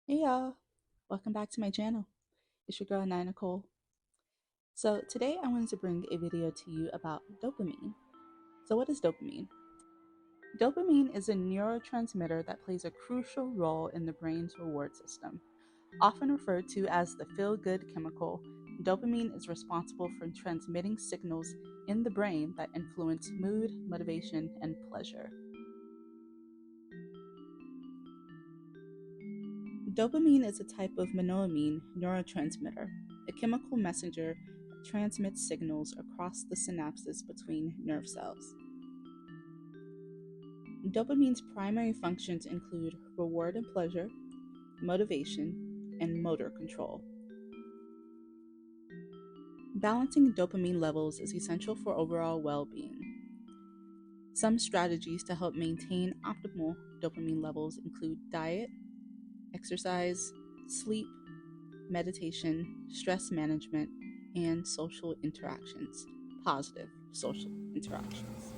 Hey y'all, welcome back to my channel. It's your girl Nina Nicole. So today I wanted to bring a video to you about dopamine. So what is dopamine? Dopamine is a neurotransmitter that plays a crucial role in the brain's reward system. Often referred to as the feel-good chemical, dopamine is responsible for transmitting signals in the brain that influence mood, motivation, and pleasure. Dopamine is a type of monoamine neurotransmitter, a chemical messenger that transmits signals across the synapses between nerve cells. Dopamine's primary functions include reward and pleasure, motivation, and motor control. Balancing dopamine levels is essential for overall well being. Some strategies to help maintain optimal dopamine levels include diet, exercise, sleep, meditation, stress management, and social interactions, positive social interactions.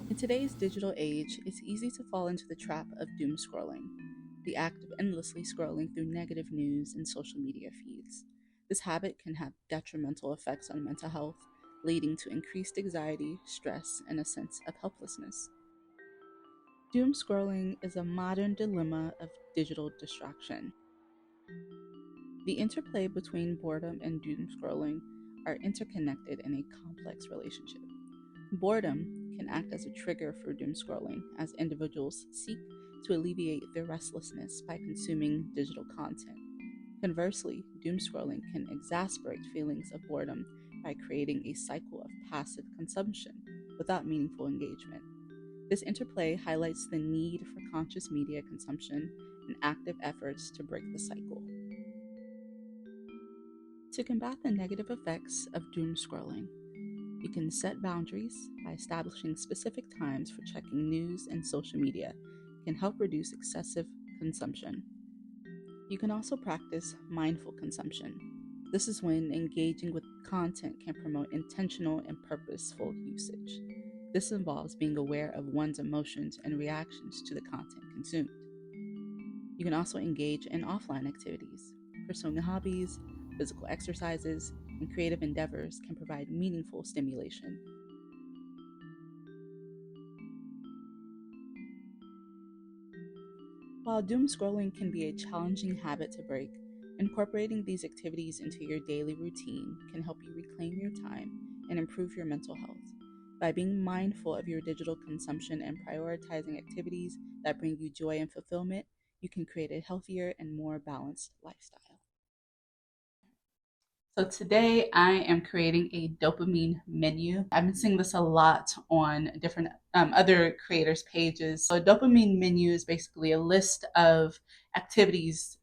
In today's digital age, it's easy to fall into the trap of doom scrolling, the act of endlessly scrolling through negative news and social media feeds. This habit can have detrimental effects on mental health, leading to increased anxiety, stress, and a sense of helplessness. Doom scrolling is a modern dilemma of digital distraction. The interplay between boredom and doom scrolling are interconnected in a complex relationship. Boredom can act as a trigger for doom scrolling as individuals seek to alleviate their restlessness by consuming digital content. Conversely, doom scrolling can exacerbate feelings of boredom by creating a cycle of passive consumption without meaningful engagement. This interplay highlights the need for conscious media consumption and active efforts to break the cycle. To combat the negative effects of doom scrolling, you can set boundaries by establishing specific times for checking news and social media can help reduce excessive consumption. You can also practice mindful consumption. This is when engaging with content can promote intentional and purposeful usage. This involves being aware of one's emotions and reactions to the content consumed. You can also engage in offline activities. Pursuing hobbies, physical exercises, and creative endeavors can provide meaningful stimulation. While doom scrolling can be a challenging habit to break, incorporating these activities into your daily routine can help you reclaim your time and improve your mental health. By being mindful of your digital consumption and prioritizing activities that bring you joy and fulfillment, you can create a healthier and more balanced lifestyle. So today I am creating a dopamine menu. I've been seeing this a lot on different other creators' pages. So a dopamine menu is basically a list of activities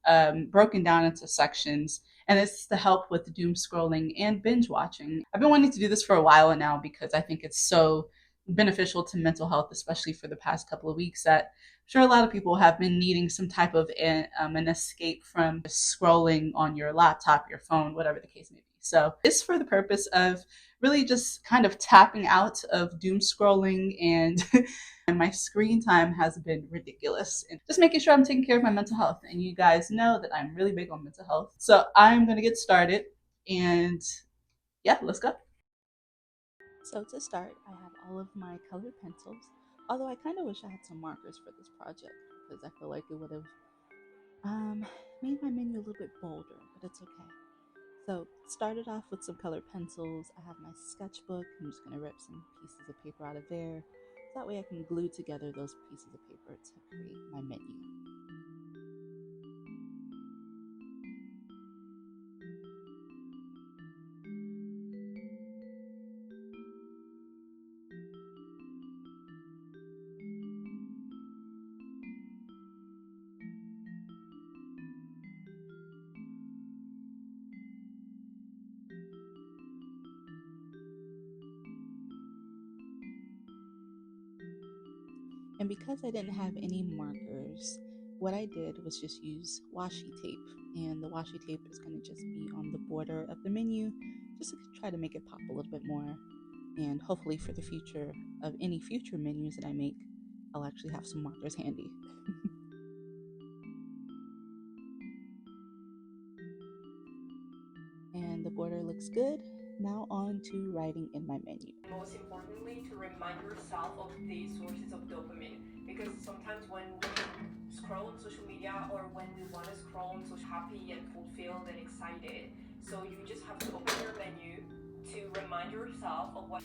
broken down into sections, and it's to help with doom scrolling and binge watching. I've been wanting to do this for a while now because I think it's so beneficial to mental health, especially for the past couple of weeks that I'm sure a lot of people have been needing some type of an escape from scrolling on your laptop, your phone, whatever the case may be. So it's for the purpose of really just kind of tapping out of doom scrolling and my screen time has been ridiculous and just making sure I'm taking care of my mental health. And you guys know that I'm really big on mental health. So I'm going to get started and yeah, let's go. So to start, I have all of my colored pencils, although I kind of wish I had some markers for this project because I feel like it would have made my menu a little bit bolder, but it's okay. So started off with some colored pencils. I have my sketchbook. I'm just gonna rip some pieces of paper out of there. So that way I can glue together those pieces of paper to create my menu. And because I didn't have any markers, what I did was just use washi tape. And the washi tape is going to just be on the border of the menu, just to try to make it pop a little bit more. And hopefully for the future of any future menus that I make, I'll actually have some markers handy. And the border looks good. Now on to writing in my menu. Most importantly, to remind yourself of the sources of dopamine, because sometimes when we scroll on social media or when we want to scroll on social happy and fulfilled and excited, so you just have to open your menu to remind yourself of what.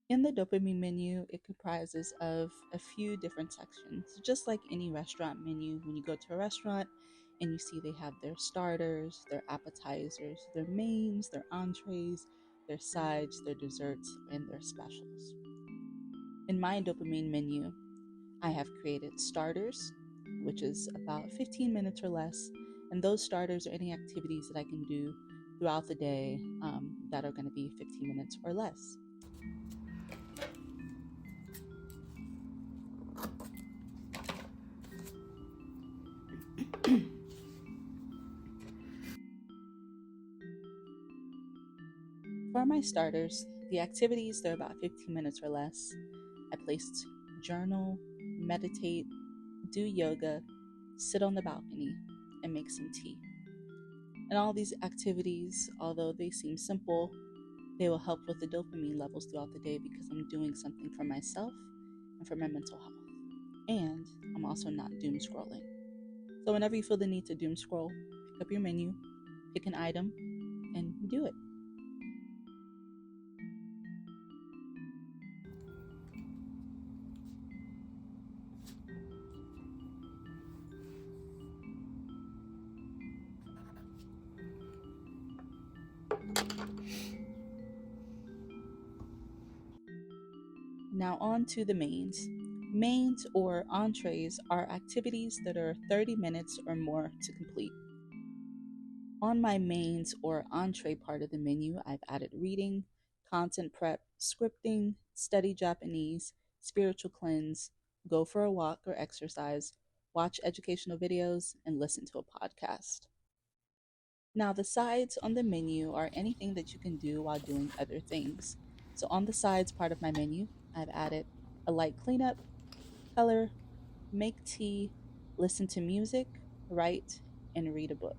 In the dopamine menu, it comprises of a few different sections. Just like any restaurant menu, when you go to a restaurant and you see they have their starters, their appetizers, their mains, their entrees, their sides, their desserts, and their specials. In my dopamine menu, I have created starters, which is about 15 minutes or less, and those starters are any activities that I can do throughout the day that are going to be 15 minutes or less. For my starters, the activities, they're about 15 minutes or less. I placed journal, meditate, do yoga, sit on the balcony, and make some tea. And all these activities, although they seem simple, they will help with the dopamine levels throughout the day because I'm doing something for myself and for my mental health. And I'm also not doom scrolling. So whenever you feel the need to doom scroll, pick up your menu, pick an item, and do it. Now on to the mains. Mains or entrees are activities that are 30 minutes or more to complete. On my mains or entree part of the menu, I've added reading, content prep, scripting, study Japanese, spiritual cleanse, go for a walk or exercise, watch educational videos, and listen to a podcast. Now, the sides on the menu are anything that you can do while doing other things. So, on the sides part of my menu, I've added a light cleanup, color, make tea, listen to music, write, and read a book.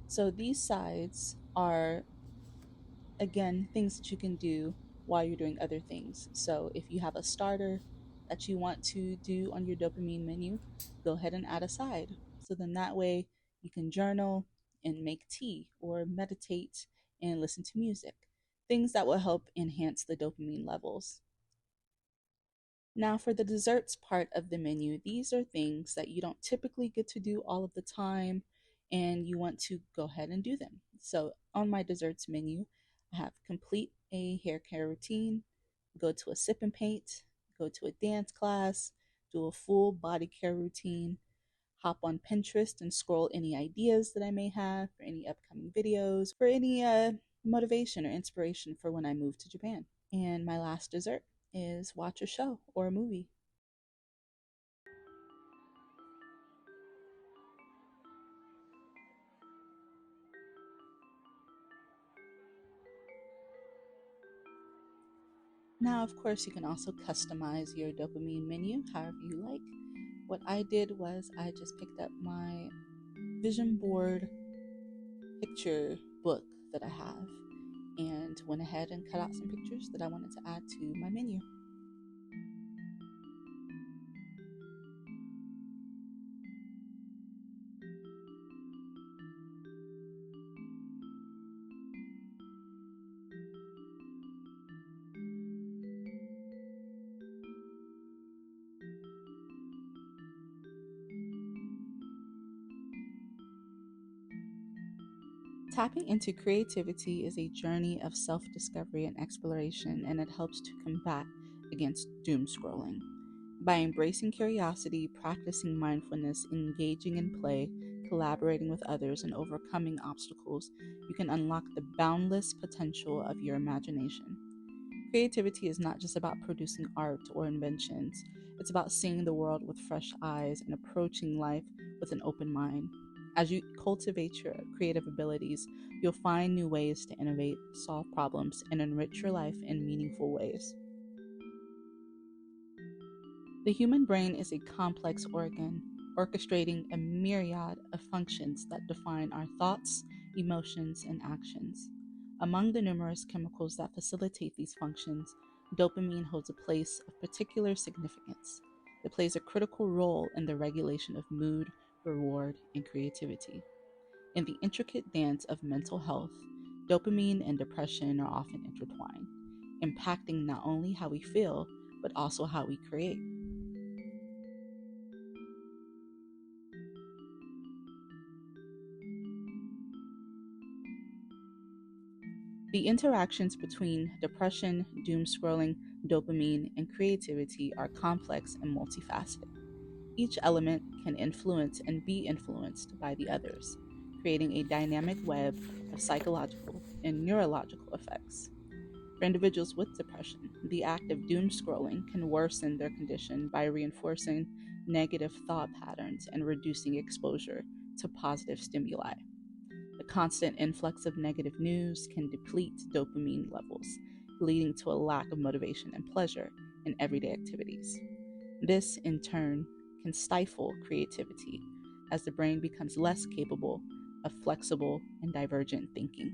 So, these sides are, again, things that you can do while you're doing other things. So, if you have a starter that you want to do on your dopamine menu, go ahead and add a side. So then that way you can journal and make tea or meditate and listen to music, things that will help enhance the dopamine levels. Now, for the desserts part of the menu, these are things that you don't typically get to do all of the time, and you want to go ahead and do them. So, on my desserts menu, I have complete a hair care routine, go to a sip and paint, go to a dance class, do a full body care routine, hop on Pinterest and scroll any ideas that I may have for any upcoming videos, for any motivation or inspiration for when I move to Japan. And my last dessert is watch a show or a movie. Now, of course, you can also customize your dopamine menu however you like. What I did was I just picked up my vision board picture book that I have and went ahead and cut out some pictures that I wanted to add to my menu. Tapping into creativity is a journey of self discovery and exploration, and it helps to combat against doom scrolling. By embracing curiosity, practicing mindfulness, engaging in play, collaborating with others, and overcoming obstacles, you can unlock the boundless potential of your imagination. Creativity is not just about producing art or inventions, it's about seeing the world with fresh eyes and approaching life with an open mind. As you cultivate your creative abilities, you'll find new ways to innovate, solve problems, and enrich your life in meaningful ways. The human brain is a complex organ, orchestrating a myriad of functions that define our thoughts, emotions, and actions. Among the numerous chemicals that facilitate these functions, dopamine holds a place of particular significance. It plays a critical role in the regulation of mood, reward, and creativity. In the intricate dance of mental health, dopamine and depression are often intertwined, impacting not only how we feel, but also how we create. The interactions between depression, doom scrolling, dopamine, and creativity are complex and multifaceted. Each element can influence and be influenced by the others, creating a dynamic web of psychological and neurological effects. For individuals with depression, the act of doom scrolling can worsen their condition by reinforcing negative thought patterns and reducing exposure to positive stimuli. The constant influx of negative news can deplete dopamine levels, leading to a lack of motivation and pleasure in everyday activities. This, in turn, can stifle creativity as the brain becomes less capable of flexible and divergent thinking.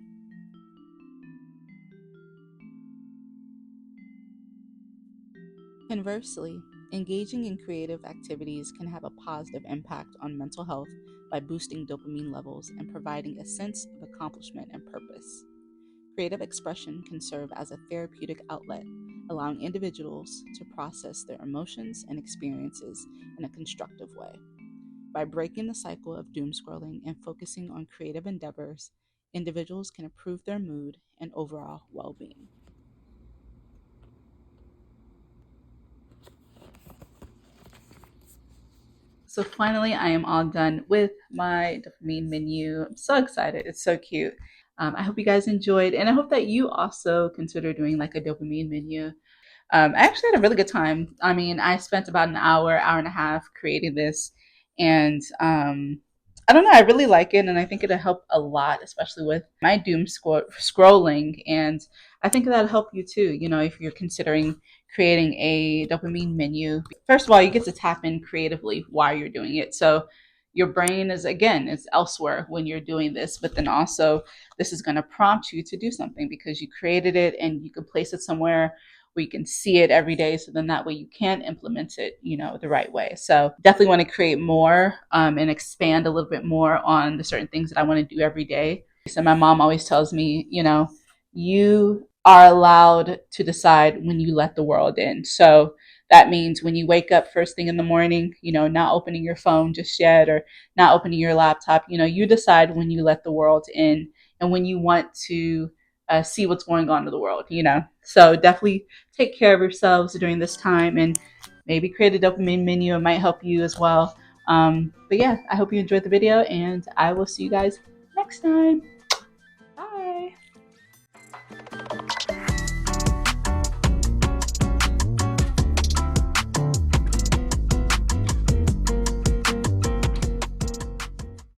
Conversely, engaging in creative activities can have a positive impact on mental health by boosting dopamine levels and providing a sense of accomplishment and purpose. Creative expression can serve as a therapeutic outlet, allowing individuals to process their emotions and experiences in a constructive way. By breaking the cycle of doom scrolling and focusing on creative endeavors, individuals can improve their mood and overall well being. So finally, I am all done with my dopamine menu. I'm so excited. It's so cute. I hope you guys enjoyed, and I hope that you also consider doing like a dopamine menu. I actually had a really good time. I mean, I spent about an hour, hour and a half creating this, and I don't know. I really like it, and I think it'll help a lot, especially with my scrolling. And I think that'll help you too. You know, if you're considering creating a dopamine menu, first of all, you get to tap in creatively while you're doing it. So your brain is again is elsewhere when you're doing this, but then also this is going to prompt you to do something because you created it and you can place it somewhere where you can see it every day. So then that way you can implement it, you know, the right way. So definitely want to create more and expand a little bit more on the certain things that I want to do every day. So my mom always tells me, you know, you are allowed to decide when you let the world in. So that means when you wake up first thing in the morning, you know, not opening your phone just yet or not opening your laptop, you know, you decide when you let the world in and when you want to see what's going on in the world, you know. So definitely take care of yourselves during this time and maybe create a dopamine menu. It might help you as well. But yeah, I hope you enjoyed the video and I will see you guys next time. Bye.